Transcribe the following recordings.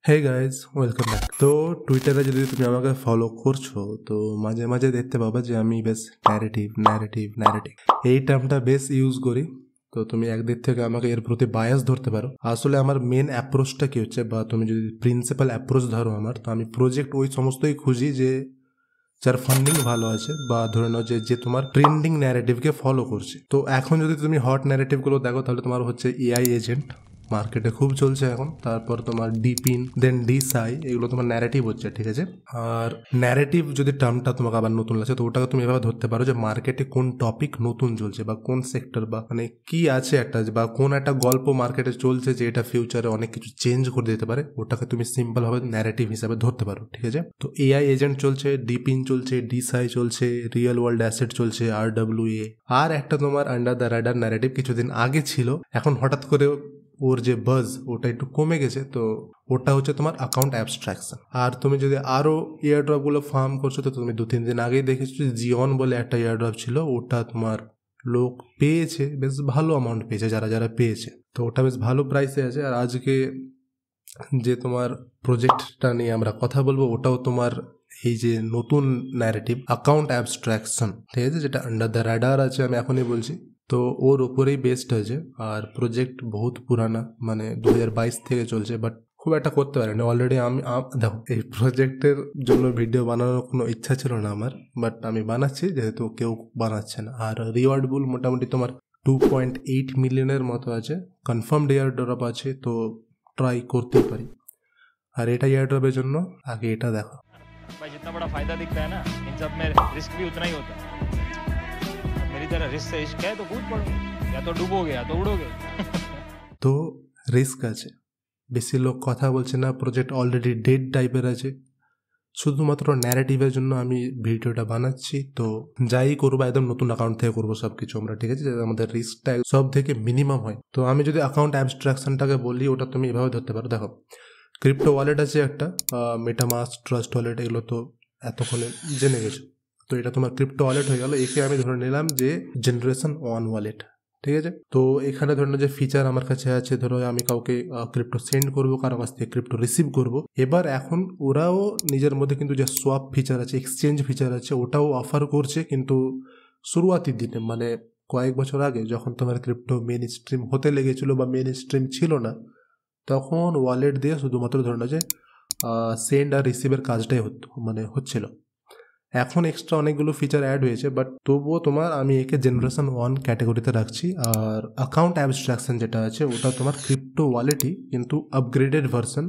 Hey guys welcome back. তো টুইটারে যদি তুমি আমাকে ফলো করছো তো মাঝে মাঝে দেখতে পাবে যে আমি বেশ ন্যারেটিভ এই টার্মটা বেশ ইউজ করি। তো তুমি একদিক থেকে আমাকে এর প্রতি বায়াস ধরতে পারো। আসলে আমার মেন অ্যাপ্রোচটা কি হচ্ছে, বা তুমি যদি প্রিন্সিপাল অ্যাপ্রোচ ধরো আমার, তো আমি প্রজেক্ট ওই সমস্তই খুঁজি যে যার ফান্ডিং ভালো আছে, বা ধরে নাও যে তোমার ট্রেন্ডিং ন্যারেটিভকে ফলো করছে। তো এখন যদি তুমি হট ন্যারেটিভগুলো দেখো তাহলে তোমার হচ্ছে এআই এজেন্ট মার্কেটে খুব চলছে এখন, তারপর তোমার ডিপিন, দেন ডিসাই, এগুলো তোমার ন্যারেটিভ হচ্ছে, ঠিক আছে। আর ন্যারেটিভ যদি টার্মটা তোমাকে আবার নতুন লাগছে তো ওটাকে তুমি এভাবে ধরতে পারো যে মার্কেটে কোন টপিক নতুন চলছে, বা কোন সেক্টর, বা মানে কি আছে একটা, বা কোন একটা গল্প মার্কেটে চলছে যে এটা ফিউচারে অনেক কিছু চেঞ্জ করে দিতে পারে, ওটাকে তুমি সিম্পল ভাবে ন্যারেটিভ হিসাবে ধরতে পারো, ঠিক আছে। তো এআই এজেন্ট চলছে, ডিপিন চলছে, ডিসাই চলছে, রিয়েল ওয়ার্ল্ড অ্যাসেট চলছে, RWA। আর একটা তোমার আন্ডার দ্য রাডার ন্যারেটিভ কিছুদিন আগে ছিল, এখন হঠাৎ করে ওর যে বাজ ওটা একটু কমে গেছে, তো ওটা হচ্ছে তোমার অ্যাকাউন্ট অ্যাবস্ট্রাকশন। আর তুমি যদি আরো ইয়ারড্রপ গুলো ফার্ম করছো তো তুমি 2-3 দিন আগেই দেখেছো যে জিওন বলে একটা ইয়ারড্রপ ছিল, ওটা তোমার লোক পেয়েছে, বেশ ভালো অ্যামাউন্ট পেয়েছে যারা যারা পেয়েছে, তো ওটা বেশ ভালো প্রাইসে আছে। আর আজকে যে তোমার প্রজেক্টটা নিয়ে আমরা কথা বলবো ওটাও তোমার এই যে নতুন ন্যারেটিভ অ্যাকাউন্ট অ্যাবস্ট্রাকশন, ঠিক আছে, যেটা আন্ডার দ্য রাডার আছে, আমি এখনই বলছি। তো ওর উপরেই বেস্ট হয়েছে। আর প্রজেক্ট বহুত পুরানা, মানে 2022 থেকে চলছে, বাট খুব একটা করতে পারিনি অলরেডি। আমি দেখো, এই প্রজেক্টের জন্য ভিডিও বানানোর কোনো ইচ্ছা ছিল না আমার, বাট আমি বানাচ্ছি যেহেতু কেউ বানাচ্ছে না। আর রিওয়ার্ড বুল মোটামুটি তোমার 2.8 মিলিয়নের মতো আছে, কনফার্মড এয়ার ড্রপ আছে, তো ট্রাই করতেই পারি। আর এটা এয়ার ড্রপের জন্য আগে এটা দেখো। भाई जितना बड़ा फायदा दिखता है ना, इन सब में रिस्क भी उतना ही होता है। मेरी तरह रिस्क से इश्क है तो कूद पड़ो, या तो डूबोगे या तो उड़ोगे। তো রিস্ক আছে, বেশি লোক কথা বলছে না, প্রজেক্ট অলরেডি ডেড টাইপের আছে। শুধুমাত্র ন্যারেটিভের জন্য আমি ভিডিওটা বানাচ্ছি। তো যাই করবো একদম নতুন অ্যাকাউন্ট থেকে করবো সবকিছু আমরা, ঠিক আছে, যাতে আমাদের রিস্কটা সব থেকে মিনিমাম হয়। তো আমি যদি অ্যাকাউন্ট অ্যাবস্ট্রাকশনটাকে বলি, ওটা তুমি এভাবে ধরতে পারো। দেখো, ক্রিপ্টো ওয়ালেট আছে একটা, মেটামাস্ক, ট্রাস্ট ওয়ালেট, এগুলো তো এতক্ষণে জেনে গেছো। তো এটা তোমার ক্রিপ্টো ওয়ালেট হয়ে গেল। একে আমি ধরে নিলাম যে জেনারেশন 1 ওয়ালেট, ঠিক আছে। তো এখানে ধরুন যে ফিচার আমার কাছে আছে, ধরো আমি কাউকে ক্রিপ্টো সেন্ড করবো, কারো কাছ থেকে ক্রিপ্টো রিসিভ করব। এবার এখন ওরাও নিজের মধ্যে কিন্তু যে সোয়াপ ফিচার আছে, এক্সচেঞ্জ ফিচার আছে, ওটাও অফার করছে, কিন্তু শুরুয়াতি দিনে, মানে কয়েক বছর আগে যখন তোমার ক্রিপ্টো মেন স্ট্রিম হতে লেগেছিল বা মেন স্ট্রিম ছিল না, তখন ওয়ালেট দিয়ে শুধুমাত্র ধরে না যে সেন্ড আর রিসিভের কাজটাই হচ্ছিল। এখন এক্সট্রা অনেকগুলো ফিচার অ্যাড হয়েছে, বাট তবুও তোমার আমি একে জেনারেশন 1 ক্যাটাগরিতে রাখছি। আর অ্যাকাউন্ট অ্যাবস্ট্রাকশন যেটা আছে ওটা তোমার ক্রিপ্টো ওয়ালেটই, কিন্তু আপগ্রেডেড ভার্সন,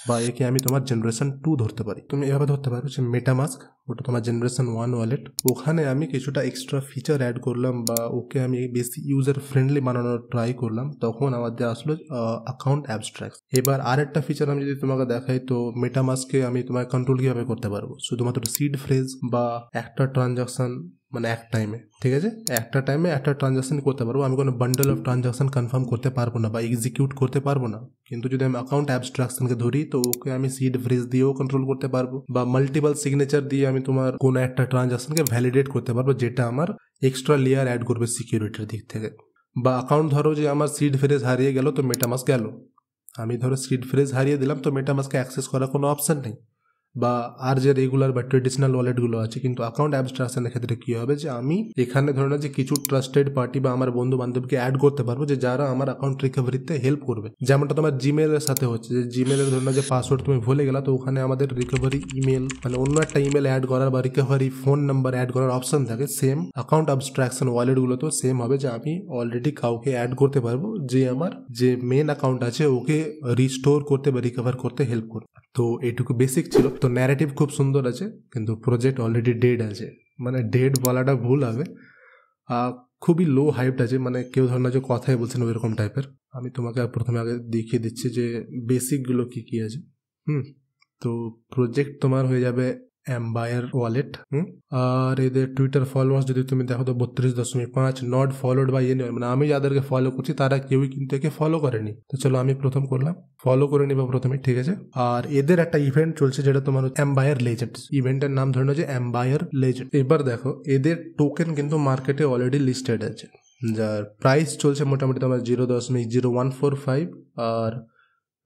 বা একে আমি তোমার জেনারেশন 2 ধরতে পারি। তুমি এভাবে ধরতে পারো যে মেটামাস্ক ওটা তোমার জেনারেশন 1 ওয়ালেট, ওখানে আমি কিছুটা এক্সট্রা ফিচার অ্যাড করলাম, বা ওকে আমি বেশি ইউজার ফ্রেন্ডলি বানানোর ট্রাই করলাম, তখন আমাদের আসলো অ্যাকাউন্ট অ্যাবস্ট্রাকশন। এবার আরেকটা ফিচার আমি যদি তোমাকে দেখাই, তো মেটামাস্কে আমি তোমার কন্ট্রোল কিভাবে করতে পারবো, শুধুমাত্র সিড ফ্রেজ বা একটা ট্রানজাকশন, মানে এক টাইমে, ঠিক আছে, একটা টাইমে একটা ট্রানজাকশন করতে পারবো। আমি কোনো বান্ডেল অফ ট্রানজাকশন কনফার্ম করতে পারবো না বা এক্সিকিউট করতে পারবো না। কিন্তু যদি আমি অ্যাকাউন্ট অ্যাবস্ট্রাকশনকে ধরি, তো ওকে আমি সিড ফ্রেজ দিয়েও কন্ট্রোল করতে পারবো, বা মাল্টিপল সিগনেচার দিয়ে আমি তোমার কোনো একটা ট্রানজাকশনকে ভ্যালিডেট করতে পারবো, যেটা আমার এক্সট্রা লেয়ার অ্যাড করবে সিকিউরিটির দিক থেকে। বা অ্যাকাউন্ট ধরো যে আমার সিড ফ্রেজ হারিয়ে গেল, তো মেটামাস্ক গেল, আমি ধরো সিড ফ্রেজ হারিয়ে দিলাম, তো মেটামাস্কে অ্যাক্সেস করার কোনো অপশন নেই। বা আর যে রেগুলার বা ট্রেডিশনাল ওয়ালেটগুলো আছে, কিন্তু অ্যাকাউন্ট অ্যাবস্ট্রাকশনের ক্ষেত্রে কী হবে যে আমি এখানে ধরে না যে কিছু ট্রাস্টেড পার্টি বা আমার বন্ধু বান্ধবকে অ্যাড করতে পারবো, যে যারা আমার অ্যাকাউন্ট রিকভারিতে হেল্প করবে। যেমনটা তোমার জিমেলের সাথে হচ্ছে, যে জিমেলের ধরে না যে পাসওয়ার্ড তুমি ভুলে গেলা, তো ওখানে আমাদের রিকভারি ইমেল, মানে অন্য একটা ইমেল অ্যাড করার বা রিকভারি ফোন নাম্বার অ্যাড করার অপশন থাকে। সেম অ্যাকাউন্ট অ্যাবস্ট্রাকশন ওয়ালেটগুলো তো সেম হবে, যে আমি অলরেডি কাউকে অ্যাড করতে পারবো যে আমার যে মেন অ্যাকাউন্ট আছে ওকে রিস্টোর করতে বা রিকভার করতে হেল্প করবে। তো এইটুকু বেসিক ছিল। তো ন্যারেটিভ খুব সুন্দর আছে, কিন্তু প্রজেক্ট অলরেডি ডেড আছে, মানে ডেড বলাটা ভুল হবে, খুবই লো হাইপড আছে, মানে কেউ ধর না যে কথাই বলছে না ওইরকম টাইপের। আমি তোমাকে প্রথমে আগে দেখিয়ে দিচ্ছি যে বেসিকগুলো কী কী আছে। তো প্রজেক্ট তোমার হয়ে যাবে এম্বায়ার ওয়ালেট। আর এদের টুইটার ফলোয়ার্স যদি তুমি দেখো তো 32.5, নট ফলোড বাই এনি, মানে আমি যাদেরকে ফলো করছি তারা কেউই কিন্তু একে ফলো করেনি। তো চলো আমি প্রথম করলাম, ফলো করে নিব প্রথমে, ঠিক আছে। আর এদের একটা ইভেন্ট চলছে যেটা তোমার এম্বায়ার লেজেন্ড, ইভেন্টের নাম ধরে যে এম্বায়ার লেজেন্ড। এবার দেখো এদের টোকেন কিন্তু মার্কেটে অলরেডি লিস্টেড আছে, যার প্রাইস চলছে মোটামুটি তোমার 0.0145। আর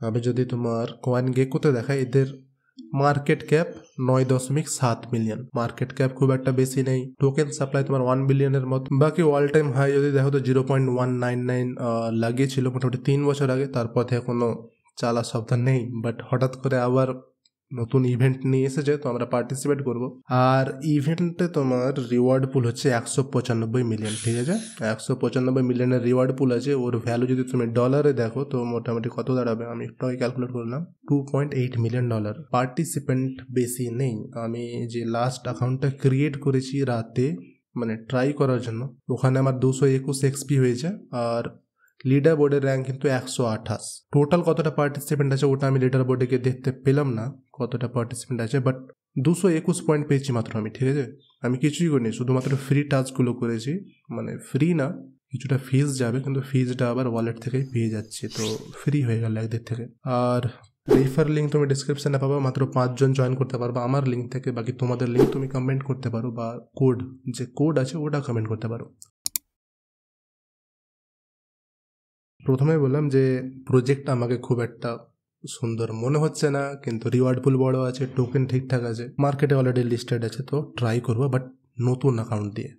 আমি যদি তোমার কয়েন গেকোতে দেখাই, এদের market cap 9.7 million. Market cap খুব একটা বেশি নেই। টোকেন সাপ্লাই তোমার 1 বিলিয়নের মতো। বাকি অল টাইম হাই যদি দেখো তো 0.199 লাগিয়েছিল মোটামুটি 3 বছর আগে। তারপর থেকে কোনো চালা সপ্তাহ নেই, বাট হঠাৎ করে আবার নতুন ইভেন্ট নিয়ে এসেছে, তো আমরা পার্টিসিপেট করব। আর ইভেন্টে তোমার রিওয়ার্ড পুল হচ্ছে 195 মিলিয়ন, ঠিক আছে? 195 মিলিয়নের রিওয়ার্ড পুল আছে। ওর ভ্যালু যদি তুমি ডলারে দেখো তো মোটামুটি কত দাঁড়াবে, আমি একটু ক্যালকুলেট করলাম, $2.8 মিলিয়ন। পার্টিসিপেন্ট বেশি নেই। আমি যে লাস্ট অ্যাকাউন্টটা ক্রিয়েট করেছি রাতে, মানে ট্রাই করার জন্য, ওখানে আমার 221 এক্সপি হয়েছে। আর লিডার বোর্ডের র্যাঙ্ক কিন্তু 128। টোটাল কতটা পার্টিসিপেন্ট আছে ওটা আমি লিডার বোর্ডে গিয়ে দেখতে পেলাম না কতটা পার্টিসিপেন্ট আছে, বাট 221 পয়েন্ট পেয়েছি মাত্র আমি, ঠিক আছে? আমি কিছুই করিনি, শুধুমাত্র ফ্রি টাস্কগুলো করেছি। মানে ফ্রি না, কিছুটা ফিজ যাবে, কিন্তু ফিজটা আবার ওয়ালেট থেকেই পেয়ে যাচ্ছে, তো ফ্রি হয়ে গেল একদিক থেকে। আর রেফার লিঙ্ক তুমি ডিসক্রিপশনে পাবো, মাত্র 5 জন জয়েন করতে পারবো আমার লিঙ্ক থেকে। বাকি তোমাদের লিঙ্ক তুমি কমেন্ট করতে পারো, বা কোড, যে কোড আছে ওটা কমেন্ট করতে পারো। প্রথমে বললাম যে প্রজেক্ট আমাকে খুব একটা সুন্দর মনে হচ্ছে না, কিন্তু রিওয়ার্ড পুল বড় আছে, টোকেন ঠিকঠাক আছে, মার্কেটে অলরেডি লিস্টেড আছে, তো ট্রাই করবো, বাট নতুন অ্যাকাউন্ট দিয়ে।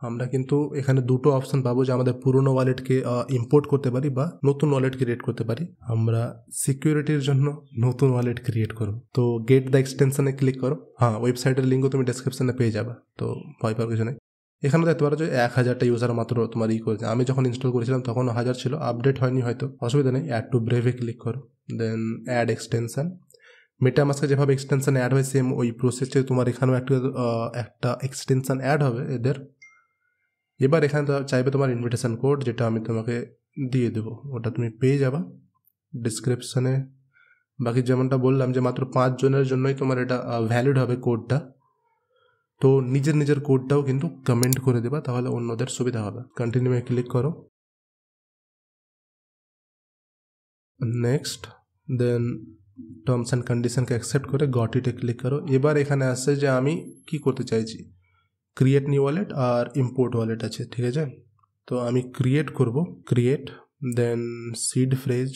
আমরা কিন্তু এখানে দুটো অপশন পাবো, যে আমাদের পুরনো ওয়ালেটকে ইম্পোর্ট করতে পারি বা নতুন ওয়ালেট ক্রিয়েট করতে পারি। আমরা সিকিউরিটির জন্য নতুন ওয়ালেট ক্রিয়েট করবো। তো গেট দ্য এক্সটেনশনে ক্লিক করো। হ্যাঁ, ওয়েবসাইটের লিঙ্কও তুমি ডেসক্রিপশনে পেয়ে যাবে, তো ভয় পাওয়ার কিছু নেই। এখানে দেখতে পারো যে 1000টা ইউজার মাত্র তোমার করেছে। আমি যখন ইনস্টল করেছিলাম তখন 1000 ছিল, আপডেট হয়নি হয়তো, অসুবিধা নেই। অ্যাড টু ব্রেভে ক্লিক করো, দেন অ্যাড এক্সটেনশন। মেটামাস্কে যেভাবে এক্সটেনশন অ্যাড হয় সেম ওই প্রসেসে তোমার এখানেও একটা এক্সটেনশন অ্যাড হবে এদের। এবার এখানে চাইবে তোমার ইনভিটেশন কোড, যেটা আমি তোমাকে দিয়ে দেবো, ওটা তুমি পেয়ে যাবা ডিসক্রিপশনে। বাকি যেমনটা বললাম যে মাত্র 5 জনের জন্যই তোমার এটা ভ্যালিড হবে কোডটা। তো নিজের কোডটাও কিন্তু কমেন্ট করে দেবা, তাহলে অন্যদের সুবিধা হবে। কন্টিনিউয়ে ক্লিক করো, নেক্সট, দেন টার্মস অ্যান্ড কন্ডিশনকে অ্যাকসেপ্ট করে গট ইটে ক্লিক করো। এবার এখানে আসছে যে আমি কি করতে চাইছি, ক্রিয়েট নিউ ওয়ালেট আর ইম্পোর্ট ওয়ালেট আছে, ঠিক আছে? তো আমি ক্রিয়েট করব, ক্রিয়েট, দেন সিড ফ্রেজ,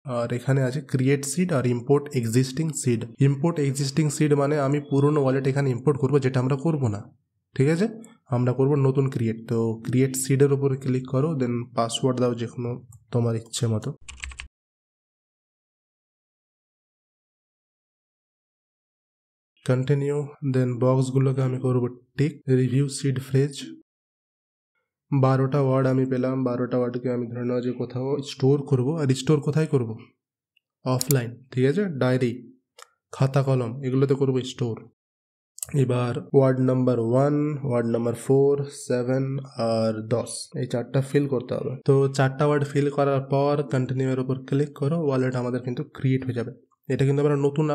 আর এখানে আছে ক্রিয়েট সিড আর import existing seed. Import existing seed মানে আমি পুরনো ওয়ালেট এখানে ইম্পোর্ট করব, যেটা আমরা করব না, ঠিক আছে? আমরা করব নতুন ক্রিয়েট। তো ক্রিয়েট সিডের উপরে ক্লিক করো, দেন পাসওয়ার্ড দাও যে কোনো তোমার ইচ্ছে মতো। কন্টিনিউ, দেন বক্সগুলোকে আমি করব টিক। রিভিউ সিড ফ্রেজ, 12টা ওয়ার্ড আমি পেলাম। 12টা ওয়ার্ডকে আমি ধরে নেওয়া যে কোথাও স্টোর করব। আর স্টোর কোথায় করব? অফলাইন, ঠিক আছে? ডায়েরি, খাতা কলম, এগুলোতে করব স্টোর। এবার ওয়ার্ড নাম্বার 1, ওয়ার্ড নাম্বার 4, 7 আর 10, এই 4টা ফিল করতে হবে। তো 4টা ওয়ার্ড ফিল করার পর কন্টিনিউ এর উপর ক্লিক করো, ওয়ালেট আমাদের কিন্তু ক্রিয়েট হয়ে যাবে। এটা কিন্তু আমরা নতুন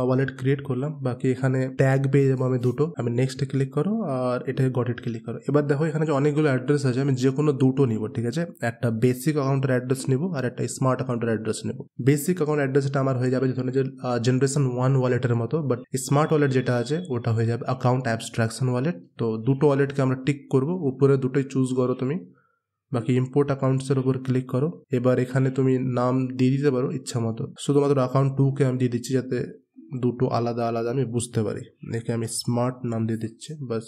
ওয়ালেট ক্রিয়েট করলাম। বাকি এখানে ট্যাগ পেয়ে যাবো আমি দুটো। আমি নেক্সটে ক্লিক করো, আর এটাকে গট ইট ক্লিক করো। এবার দেখো এখানে যে অনেকগুলো অ্যাড্রেস আছে, আমি যে কোনো দুটো নিব, ঠিক আছে? একটা বেসিক অ্যাকাউন্টের অ্যাড্রেস নিব আর একটা স্মার্ট অ্যাকাউন্টের অ্যাড্রেস নিব। বেসিক অ্যাকাউন্ট অ্যাড্রেসটা আমার হয়ে যাবে যে জেনারেশন 1 ওয়ালেটের মতো, বাট স্মার্ট ওয়ালেট যেটা আছে ওটা হয়ে যাবে অ্যাকাউন্ট অ্যাবস্ট্রাকশন ওয়ালেট। তো দুটো ওয়ালেটকে আমরা টিক করব, উপরে দুটোই চুজ করো তুমি। বাকি ইম্পোর্ট অ্যাকাউন্টসের উপর ক্লিক করো। এবার এখানে তুমি নাম দিয়ে দিতে পারো ইচ্ছা মতো, শুধুমাত্র অ্যাকাউন্ট 2কে আমি দিয়ে দিচ্ছি যাতে দুটো আলাদা আলাদা আমি বুঝতে পারি। একে আমি স্মার্ট নাম দিয়ে দিচ্ছি, বাস।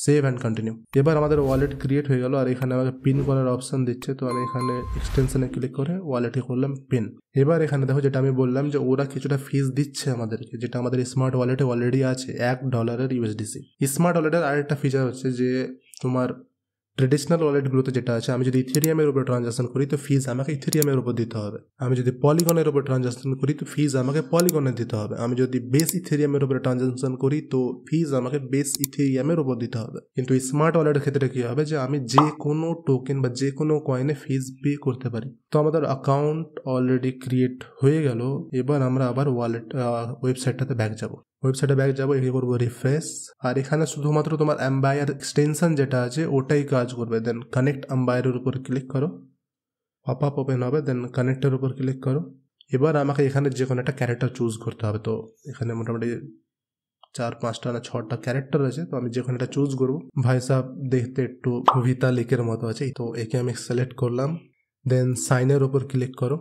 Save and continue. এবার আমাদের ওয়ালেট ক্রিয়েট হয়ে গেল, আর এখানে আমাকে পিন করার অপশন দিচ্ছে। তো আমি এখানে এক্সটেনশনে ক্লিক করে ওয়ালেটে করলাম পিন। এবার এখানে দেখো যেটা আমি বললাম যে ওরা কিছুটা ফিস দিচ্ছে আমাদেরকে, যেটা আমাদের স্মার্ট ওয়ালেটে অলরেডি আছে, $1 USDC। স্মার্ট ওয়ালেটের আরেকটা ফিচার হচ্ছে যে তোমার ট্রেডিশনাল ওয়ালেটগুলোতে যেটা আছে, আমি যদি ইথেরিয়ামের উপর ট্রানজাকশন করি তো ফিজ আমাকে ইথেরিয়ামের উপর দিতে হবে। আমি যদি পলিগনের উপর ট্রানজাকশন করি তো ফিজ আমাকে পলিগনে দিতে হবে। আমি যদি বেস ইথেরিয়ামের উপরে ট্রানজাকশন করি তো ফিজ আমাকে বেস ইথেরিয়ামের উপর দিতে হবে। কিন্তু স্মার্ট ওয়ালেটের ক্ষেত্রে কী হবে, যে আমি যে কোনো টোকেন বা যে কোনো কয়েনে ফিজ পে করতে পারি। তো আমাদের অ্যাকাউন্ট অলরেডি ক্রিয়েট হয়ে গেল। এবার আমরা আবার ওয়েবসাইটটাতে ব্যাক যাব। ওয়েবসাইটে ব্যাক যাবো, এখানে করবো রিফ্রেশ। আর এখানে শুধুমাত্র তোমার এম্বায়ার এক্সটেনশন যেটা আছে ওটাই কাজ করবে। দেন কানেক্ট এম্বায়ারের উপর ক্লিক করো, পপ আপ ওপেন হবে। দেন কানেক্টের উপর ক্লিক করো। এবার আমাকে এখানে যে কোনো একটা ক্যারেক্টার চুজ করতে হবে। তো এখানে মোটামুটি 4-5টা না 6টা ক্যারেক্টার আছে, তো আমি যে কোনো একটা চুজ করবো। ভাই সাহেব দেখতে একটু ভিতা লিকের মতো আছে, তো একে আমি সিলেক্ট করলাম। দেন সাইনের উপর ক্লিক করো।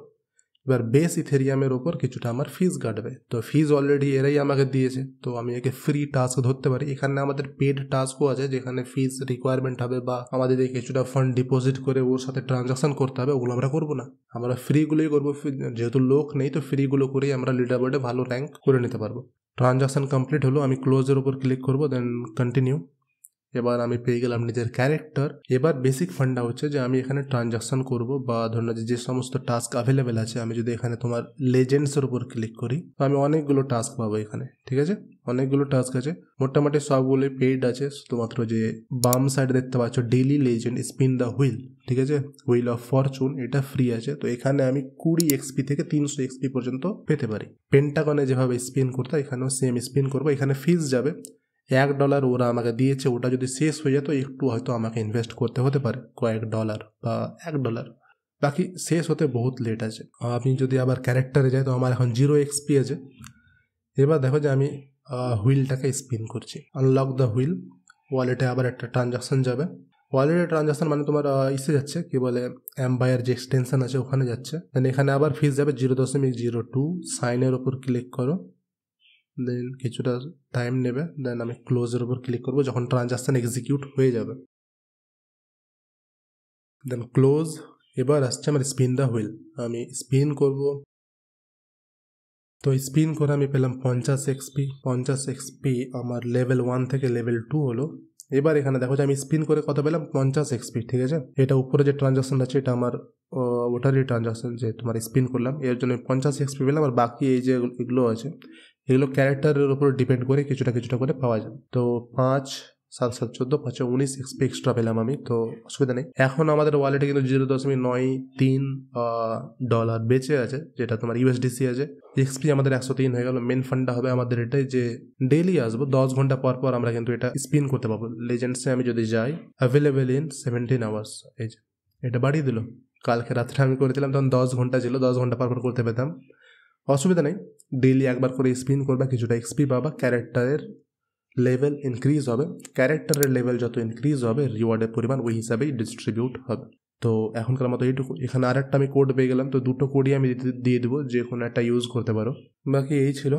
এবার বেস ইথেরিয়ামের ওপর কিছুটা আমার ফিজ কাটবে। তো ফিজ অলরেডি এরাই আমাকে দিয়েছে, তো আমি একে ফ্রি টাস্ক ধরতে পারি। এখানে আমাদের পেড টাস্কও আছে যেখানে ফিজ রিকোয়ারমেন্ট হবে বা আমাদের কিছুটা ফান্ড ডিপোজিট করে ওর সাথে ট্রানজাকশন করতে হবে, ওগুলো আমরা করবো না, আমরা ফ্রিগুলোই করবো। যেহেতু লোক নেই তো ফ্রিগুলো করেই আমরা লিডার বোর্ডে ভালো র্যাঙ্ক করে নিতে পারবো। ট্রানজাকশন কমপ্লিট হলো, আমি ক্লোজের উপর ক্লিক করবো, দেন কন্টিনিউ। এবার আমি পেয়ে গেলাম নিজের ক্যারেক্টার। এবার বেসিক ফান্ডা হচ্ছে যে আমি এখানে ট্রানজাকশন করব বা ধরুন যে সমস্ত টাস্ক অ্যাভেলেবেল আছে, আমি যদি এখানে তোমার লেজেন্ডসের উপর ক্লিক করি তো আমি অনেকগুলো টাস্ক পাবো এখানে, ঠিক আছে, অনেকগুলো টাস্ক আছে, মোটামুটি সবগুলোই পেইড আছে। শুধুমাত্র যে বাম সাইডে দেখতে পাচ্ছ daily legend spin the wheel, ঠিক আছে, হুইল অফ ফরচুন, এটা ফ্রি আছে। তো এখানে আমি 20 এক্সপি থেকে 300 এক্সপি পর্যন্ত পেতে পারি। পেন্টাগনে যেভাবে স্পিন করতে এখানেও সেম স্পিন করবো। এখানে ফিজ যাবে $1 ওরা আমাকে দিয়েছে, ওটা যদি শেষ হয়ে যায় তো একটু হয়তো আমাকে ইনভেস্ট করতে হতে পারে, কয়েক ডলার বা $1, বাকি শেষ হতে বহুত লেট আছে। আমি যদি আবার ক্যারেক্টারে যাই তো আমার এখন 0 এক্সপি আছে। এবার দেখো যে আমি হুইলটাকে স্পিন করছি, আনলক দ্য হুইল, ওয়ালেটে আবার একটা ট্রানজাকশন যাবে। ওয়ালেটে ট্রানজাকশন মানে তোমার ইসে যাচ্ছে, কি বলে এম্পায়ার যে এক্সটেনশন আছে ওখানে যাচ্ছে। দেন এখানে আবার ফিস যাবে 0.02, সাইনের ওপর ক্লিক করো, দেন কিছুটা টাইম নেবে, দেন আমি ক্লোজের উপর ক্লিক করবো যখন ট্রানজাকশন এক্সিকিউট হয়ে যাবে, দেন ক্লোজ। এবার আসছে আমার স্পিন দ্য হুইল, আমি স্পিন করব। তো স্পিন করে আমি পেলাম 50 এক্সপি। 50 এক্সপি আমার লেভেল 1 থেকে লেভেল 2 হলো। এবার এখানে দেখো যে আমি স্পিন করে কত পেলাম, 50 এক্সপি, ঠিক আছে। এটা উপরে যে ট্রানজাকশন আছে এটা আমার ওটারই ট্রানজাকশন, যে তোমার স্পিন করলাম এর জন্য 50 এক্সপি পেলাম। আর বাকি এই যে এগুলো আছে এগুলো ক্যারেক্টারের উপর ডিপেন্ড করে কিছুটা কিছুটা করে পাওয়া যায়। তো 5, 7, 7, 14, 5, 19 এক্সপি এক্সট্রা পেলাম আমি, তো অসুবিধা নেই। এখন আমাদের ওয়ালেটে কিন্তু $0.93 বেঁচে আছে, যেটা তোমার ইউএসডিসি আছে। এক্সপি আমাদের 103 হয়ে গেল। মেন ফান্ডটা হবে আমাদের এটাই যে ডেইলি আসবো 10 ঘন্টা পর পর আমরা কিন্তু এটা স্পিন করতে পারবো। লেজেন্ডসে আমি যদি যাই, অ্যাভেলেবেল ইন 17 আওয়ার্স, এই যে এটা বাড়িয়ে দিল। কালকে রাত্রে আমি করেছিলাম তখন 10 ঘন্টা ছিল, 10 ঘন্টা পর পর করতে পেতাম, অসুবিধা নেই। ডেইলি একবার করে স্পিন করবা, কিছুটা এক্সপি পাবা, ক্যারেক্টারের লেভেল ইনক্রিজ হবে। ক্যারেক্টারের লেভেল যত ইনক্রিজ হবে রিওয়ার্ডের পরিমাণ ওই হিসাবেই ডিস্ট্রিবিউট হবে। তো এখনকার মতো এইটুকু। এখানে আরেকটা আমি কোড পেয়ে গেলাম, তো দুটো কোডই আমি দিয়ে দেবো, যে কোনো একটা ইউজ করতে পারো। বাকি এই ছিল।